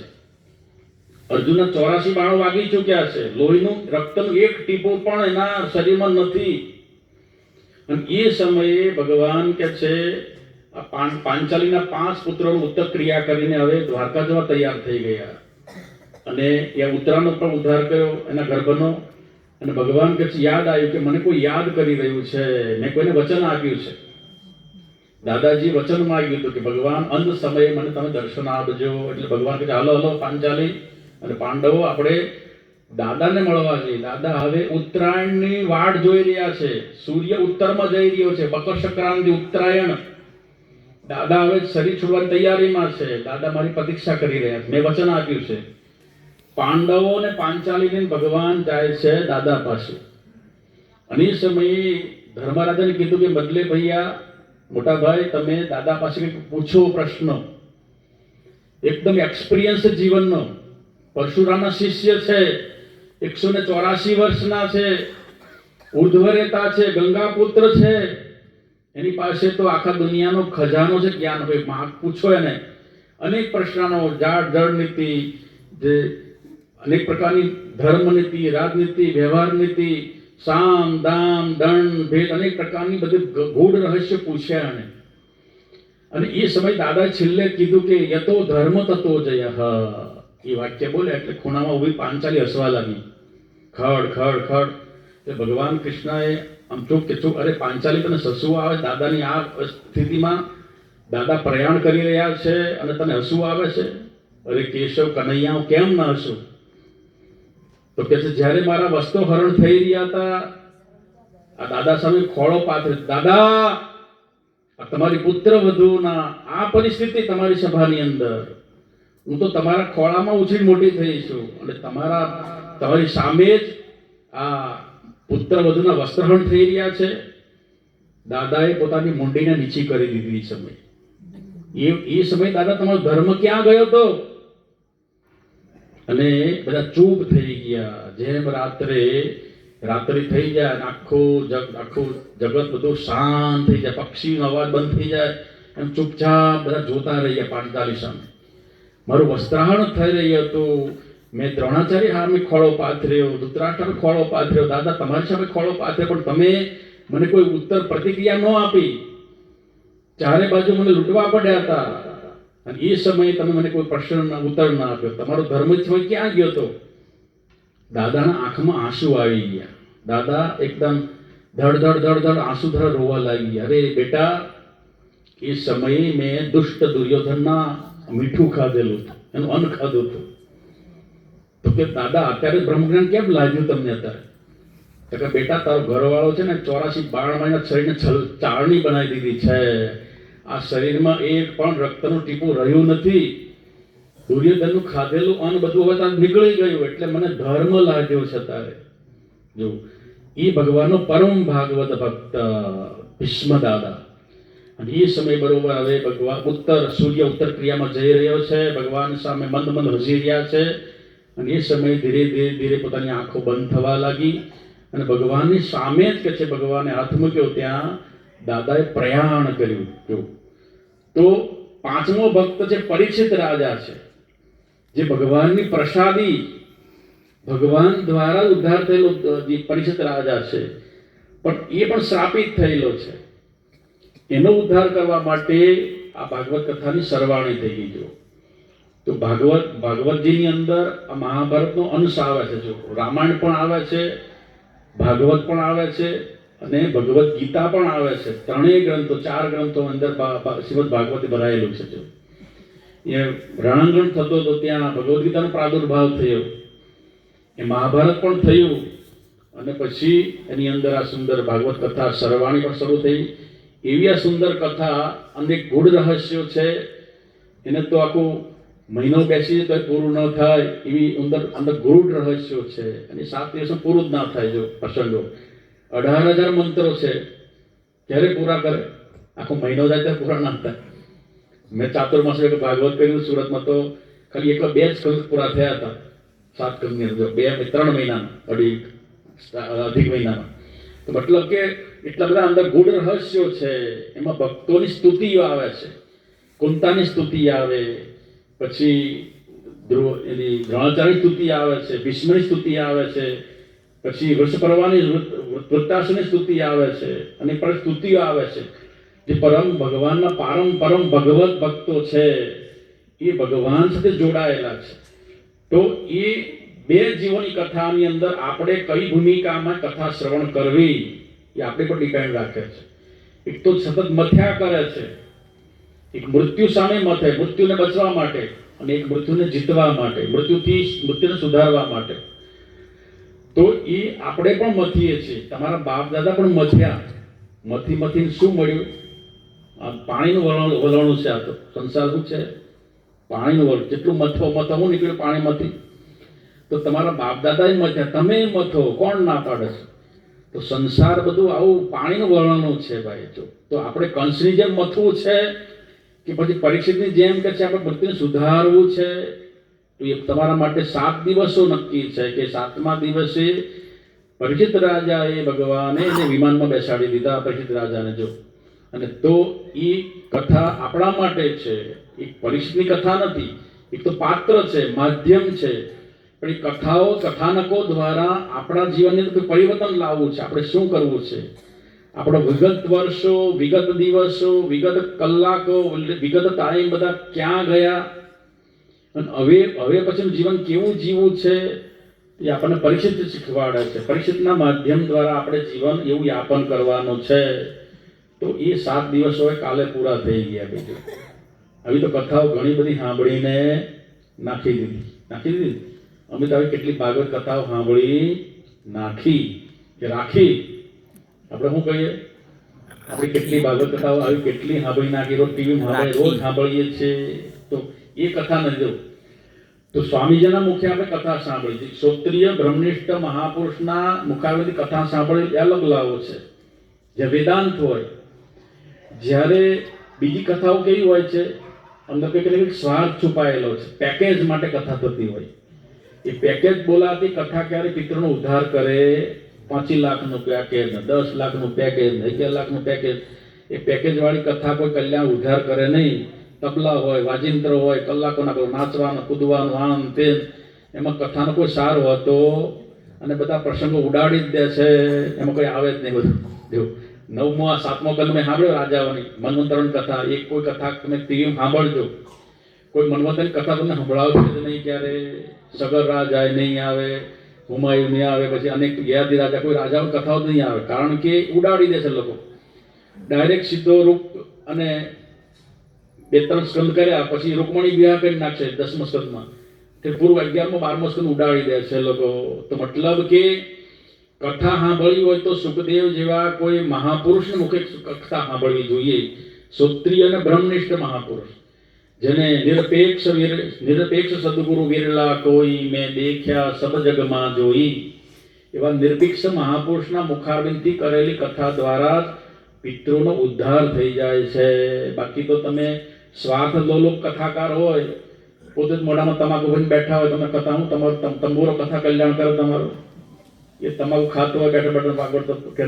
અર્જુનના 84 બાણો વાગી ચૂક્યા છે. લોહીનું રક્તનું એક ટીપું પણ એના શરીરમાં નથી. અને એ સમયે ભગવાન કે છે પાંચાલીના 5 પુત્રોનું ઉત્તર ક્રિયા કરીને હવે દ્વારકા જવા તૈયાર થઈ ગયા. અને એ ઉત્તરાનો પણ ઉદ્ધાર કર્યો એના ગર્ભનો. અને ભગવાન કે છે યાદ આવ્યું કે મને કોઈ યાદ કરી રહ્યું છે, મેં કોઈને વચન આપ્યું છે. દાદાજી વચન માંગ્યું હતું કે ભગવાન અંત સમયે મને તમે દર્શન આપજો. એટલે ભગવાન કે હાલો હાલો પાંચાલી અને પાંડવો આપણે દાદાને મળવા જઈએ. દાદા હવે ઉત્તરાયણની વાટ જોઈ રહ્યા છે. સૂર્ય ઉત્તરમાં જઈ રહ્યો છે. મકર સંક્રાંતિ ઉત્તરાયણ. દાદા હવે શરીર છોડવાની તૈયારીમાં છે. દાદા મારી પ્રતીક્ષા કરી રહ્યા છે. મેં વચન આપ્યું છે. પાંડવો અને પાંચાલીને ભગવાન જાય છે દાદા પાસે. અને એ સમયે ધર્મરાજાને કીધું કે બદલે ભૈયા મોટા ભાઈ તમે દાદા પાસે કંઈક પૂછો પ્રશ્ન. એકદમ એક્સપિરિયન્સ જીવનનો. પરશુરામના શિષ્ય છે, 184 વર્ષના છે, ઉર્ધ્વરેતા છે, ગંગાપુત્ર છે. એની પાસે તો આખા દુનિયાનો ખજાનો છે જ્ઞાન. ભાઈ પૂછો એને. અનેક પ્રશ્નનો જાળ જળ નીતિ, જે અનેક પ્રકારની ધર્મ નીતિ, રાજનીતિ, વ્યવહાર નીતિ, સામ દામ દંડ ભેદ, અનેક પ્રકારની બધી ગૂઢ રહસ્ય પૂછ્યા એને. અને એ સમય દાદા છેલ્લે કીધું કે યતો ધર્મ તતો જય. એ વાક્ય બોલે એટલે ખૂણામાં ઊભી પાંચાલી હસવા લાગી, ખડ ખડ ખડ. એટલે ભગવાન કૃષ્ણએ આમ ચૂપ કે ચૂપ, અરે પાંચાલી તને હસવું આવે દાદાની આ સ્થિતિમાં? દાદા પ્રયાણ કરી રહ્યા છે અને તને હસવું આવે છે? અરે કેશવ કનૈયા, હું કેમ ના હસું? તો કે છે જ્યારે મારા વસ્ત્રો હરણ થઈ રહ્યા હતા, આ દાદા સામે ખોળો પાથરે, દાદા આ તમારી પુત્ર વધુના આ પરિસ્થિતિ તમારી સભાની અંદર, હું તો તમારા ખોળામાં ઉછીને મોટી થઈ છું અને તમારી સામે જ આ પુત્ર વધુના વસ્ત્રહરણ થઈ રહ્યા છે. દાદાએ પોતાની મુંડીને નીચી કરી દીધી. એ સમય દાદા તમારો ધર્મ ક્યાં ગયો હતો? અને બધા ચૂપ થઈ ગયા. જેમ રાત્રિ થઈ જાય, આખું જગત બધું શાંત થઈ જાય, પક્ષીનો અવાજ બંધ થઈ જાય, એમ ચૂપચાપ બધા જોતા રહી ગયા પાંચાલી સામે. મારું વસ્ત્રાહરણ થઈ રહ્યું હતું, મેં દ્રોણાચાર્ય સામે ખોળો પાથર્યો, ધૃતરાષ્ટ્ર ખોળો પાથર્યો, દાદા તમારી સામે ખોળો પાથર્યો, પણ તમે મને કોઈ ઉત્તર પ્રતિક્રિયા ન આપી. ચારે બાજુ મને લૂંટવા પડ્યા હતા અને એ સમયે તમે મને કોઈ પ્રશ્ન ઉત્તર ના આપ્યો. તમારો ધર્મ ક્યાં ગયો હતો? દાદાના આંખમાં આંસુ આવી ગયા. દાદા એકદમ ધડ ધડ ધડ ધડ આંસુ ધડ રોવા લાગી ગયા. અરે બેટા, એ સમયે મેં દુષ્ટ દુર્યોધનના મીઠું ખાધેલું હતું, એનું અન્ન ખાધું હતું. તો કે દાદા અત્યારે બ્રહ્મજ્ઞાન કેમ લાગ્યું તમને અત્યારે? તો કે બેટા, તારો ઘરવાળો છે ને 84 બાળમાના શરીરને ચારણી બનાવી દીધી છે. આ શરીરમાં એક પણ રક્તનું ટીપું રહ્યું નથી. દુર્યોધનનું ખાધેલું અન્ન બધું હવે નીકળી ગયું, એટલે મને ધર્મ લાગ્યો છે તારે. જો એ ભગવાનનો પરમ ભાગવત ભક્ત ભીષ્મ દાદા. અને એ સમય બરોબર હવે ભગવાન સૂર્ય ઉત્તર ક્રિયામાં જઈ રહ્યો છે, ભગવાન સામે મંદ મંદ હસી રહ્યા છે. અને એ સમયે ધીરે ધીરે ધીરે પોતાની આંખો બંધ થવા લાગી અને ભગવાનની સામે જ કે છે ભગવાને હાથ મૂક્યો, ત્યાં દાદાએ પ્રયાણ કર્યું. તો પાંચમો ભક્ત જે પરીક્ષિત રાજા છે, જે ભગવાનની પ્રસાદી, ભગવાન દ્વારા ઉદ્ધાર થયેલો જે પરીક્ષિત રાજા છે, પણ એ પણ શ્રાપિત થયેલો છે. એનો ઉદ્ધાર કરવા માટે આ ભાગવત કથાની સરવાણી થઈ ગઈ. જો તો ભાગવતજીની અંદર આ મહાભારતનો અંશ આવે છે. જો રામાયણ પણ આવે છે, ભાગવત પણ આવે છે અને ભગવદ્ ગીતા પણ આવે છે. ત્રણેય ગ્રંથો, 4 ગ્રંથો અંદર શ્રીમદ ભાગવતે ભરાયેલું છે. જો એ રણાંગણ થતો તો ત્યાં ભગવદ્ ગીતાનો પ્રાદુર્ભાવ થયો, એ મહાભારત પણ થયું અને પછી એની અંદર આ સુંદર ભાગવત કથા સરવાણી પણ શરૂ થઈ. એવી આ સુંદર કથા, અનેક ગૂઢ રહસ્યો છે. એને તો આખું મહિનો બેસી તો પૂરું ન થાય એવી અંદર ગૂઢ રહસ્યો છે. અને 7 દિવસમાં પૂરું જ ના થાય. જો પ્રસંગો 18,000 મંત્રો છે, ક્યારે પૂરા કરે? આખો મહિનો જાય ત્યારે પૂરા ના થાય. મેં ચાતુર્માસ ભાગવત કર્યું સુરતમાં, તો ખાલી 2 જ કંક પૂરા થયા હતા 7 કંકની અંદર, 3 મહિનામાં, અધિક મહિનામાં. તો મતલબ કે એટલા બધા અંદર ગૂઢ રહસ્યો છે. એમાં ભક્તોની સ્તુતિઓ આવે છે, કુંતાની સ્તુતિ આવે, પછી દ્રોણાચાર્યની સ્તુતિ આવે છે, ભીષ્મની સ્તુતિ આવે છે, પછી વૃષપર્વાની વૃત્તાસુરની સ્તુતિ આવે છે અને પણ સ્તુતિઓ આવે છે. જે ભગવાનના પરમ ભગવત ભક્તો છે, એ ભગવાન સાથે જોડાયેલા છે. તો એ 2 જીવોની કથાની અંદર આપણે કઈ ભૂમિકામાં કથા શ્રવણ કરવી એ આપણે પર ડિપેન્ડ રાખે છે. એક તો સતત મથ્યા કરે છે, એક મૃત્યુ સામે મથે, મૃત્યુને બચવા માટે, અને એક મૃત્યુને જીતવા માટે, મૃત્યુને સુધારવા માટે. તો એ આપણે પણ મથીએ છીએ. તમારા બાપ દાદા પણ મથ્યા. મથીને શું મળ્યું? પાણીનું વલણું છે. આ તો સંસાર શું છે? પાણીનું વલણ. જેટલું મથવું નીકળ્યું પાણીમાંથી. તો તમારા બાપ દાદા મથ્યા, તમે મથો, કોણ ના પાડે છે? તો સંસાર બધું આવું પાણીનું વલણું છે ભાઈ. જો તો આપણે કંસની જેમ મથવું છે કે પછી પરીક્ષિતની જેમ કે છે આપણે મૃત્યુને સુધારવું છે? તો એ તમારા માટે 7 દિવસો નક્કી છે કે 7મા દિવસે પરીક્ષિત રાજાએ ભગવાને એને વિમાનમાં બેસાડી દીધા, પરીક્ષિત રાજાને. જો અને તો એ કથા આપણા માટે છે. એક પરીક્ષિતની કથા નથી, એક તો પાત્ર છે, માધ્યમ છે. પણ એ કથાનકો દ્વારા આપણા જીવનની અંદર પરિવર્તન લાવવું છે. આપણે શું કરવું છે? આપણો વિગત વર્ષો, વિગત દિવસો, વિગત કલાકો, વિગત ટાઈમ બધા ક્યાં ગયા? અને હવે પછીનું જીવન કેવું જીવવું છે એ આપણને પરીક્ષિત શીખવાડે છે. પરીક્ષિતના માધ્યમ દ્વારા આપણે જીવન એવું યાપન કરવાનું છે. તો એ 7 દિવસ હોય કાલે પૂરા થઈ ગયા. બીજું આવી તો કથાઓ ઘણી બધી સાંભળીને નાખી દીધી. અમે તો હવે કેટલી ભાગવત કથાઓ સાંભળી નાખી કે રાખી. આપણે શું કહીએ, આપણે કેટલી ભાગવત કથાઓ આવી કેટલી સાંભળી નાખી. રોજ ટીવીમાં રોજ સાંભળીએ છીએ. તો એ કથા નથી જવું. તો સ્વામીજીના મુખે આપણે કથા સાંભળી છે. ક્ષોત્રિય બ્રહ્મનિષ્ઠ મહાપુરુષના મુખાવેથી કથા સાંભળી એ અલગ લાવો છે, જે વેદાંત હોય. જ્યારે બીજી કથાઓ કેવી હોય છે, અંદર કંઈક સ્વાર્થ છુપાયેલો છે, પેકેજ માટે કથા થતી હોય. એ પેકેજ બોલાતી કથા ક્યારે પિતૃનો ઉદ્ધાર કરે, 5 લાખનું પેકેજ, 10 લાખનું પેકેજ, 11 લાખનું પેકેજ. એ પેકેજ વાળી કથા કોઈ કલ્યાણ ઉદ્ધાર કરે નહીં. તબલા હોય, વાજિંત્ર હોય, કલાકોના નાચવાનું કૂદવાનું આમ તેમ, એમાં કથાનો કોઈ સાર હોતો અને બધા પ્રસંગો ઉડાડી જ દે છે. એમાં કોઈ આવે જ નહીં. બધું જો 9મો 7મો કલ મેં સાંભળ્યો રાજાઓની મન્વંતરની કથા. એક કોઈ કથા તમે ટીવી સાંભળજો, કોઈ મન્વંતરની કથા તમને સંભળાવશે જ નહીં. ક્યારે સગર રાજા નહીં આવે, હુમાયુન નહીં આવે, પછી અનેક યાદી રાજા, કોઈ રાજાઓની કથાઓ નહીં આવે. કારણ કે ઉડાડી દે છે લોકો. ડાયરેક્ટ સીધો રૂપ અને 2-3 સ્કંદ કર્યા પછી રૂકમણી વિવાહ કરી નાખશે 10મા સ્કંદમાં. તે પૂર્વ 11મો 12મો સ્કંદ ઉડાડી દે છે લોકો. તો મતલબ કે કથા સાંભળવી હોય તો સુખદેવ જેવા કોઈ મહાપુરુષને મુખે કથા સાંભળવી જોઈએ. ક્ષત્રિય અને બ્રહ્મનિષ્ઠ મહાપુરુષ, જેને નિરપેક્ષ સદગુરુ વિરલા કોઈ મેં દેખ્યા સબ જગમાં જોઈ. એવા નિરપેક્ષ મહાપુરુષના મુખારબિંદથી કરેલી કથા દ્વારા પિતૃનો ઉદ્ધાર થઈ જાય છે. બાકી તો તમે સ્વાર્થ લોલુપ કથાકાર હોય, પોતે જ મોઢામાં તમાકુ ભરીને બેઠા હોય, તમે કથા હું તમારું તંબુરો કથા કલ્યાણ કરે તમારું. એ તમાકુ ખાતો હોય બેઠા બેઠા વાગડતો કે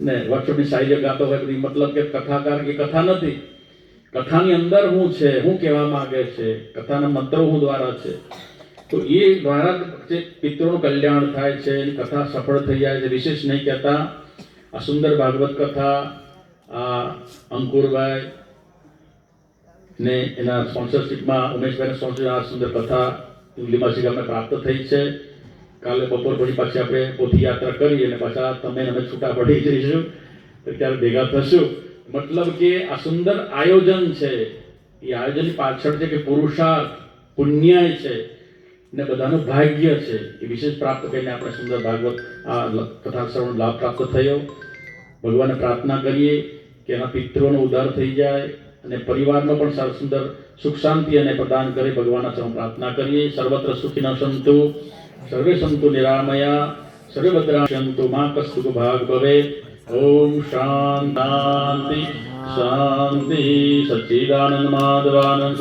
ને વર્કશોપની સાઈઝે ગાતો હોય. બધી મતલબ કે કથાકાર એ કથા નથી. કથાની અંદર શું છે, શું કહેવા માંગે છે, કથાના મંત્રો શું દ્વારા છે. તો એ દ્વારા જે પિતૃનું કલ્યાણ થાય છે, એની કથા સફળ થઈ જાય છે. વિશેષ નહીં કહેતા. આ સુંદર ભાગવત કથા આ અંકુરભાઈ ને એના સ્પોન્સરશિપમાં ઉમેશભાઈના સ્પોન્સર આ સુંદર કથા લીમાસી ગામને પ્રાપ્ત થઈ છે. કાલે બપોર પછી પાછી આપણે પોથી યાત્રા કરી અને પાછા તમે અમે છૂટા પડી જઈશું. તો ત્યારે ભેગા થશું. મતલબ કે આ સુંદર આયોજન છે. એ આયોજનની પાછળ છે કે પુરુષાર્થ, પુણ્ય છે ને બધાનું ભાગ્ય છે. એ વિશેષ પ્રાપ્ત કરીને આપણે સુંદર ભાગવત આ કથા શ્રવણ લાભ પ્રાપ્ત થયો. ભગવાનને પ્રાર્થના કરીએ કે એના પિતૃનો ઉદ્ધાર થઈ જાય અને પરિવારનો પણ સુંદર સુખ શાંતિ અને પ્રદાન કરે. ભગવાનના ચરણ પ્રાર્થના કરીએ. સર્વત્ર સુખિનઃ સંતુ, સર્વે સંતુ નિરામયા, સર્વે ભદ્રાણિ મા કસ્તુક ભાગ ભવેત. ઓમ શાંતિ શાંતિ. સચ્ચિદાનંદ માધવાનંદ.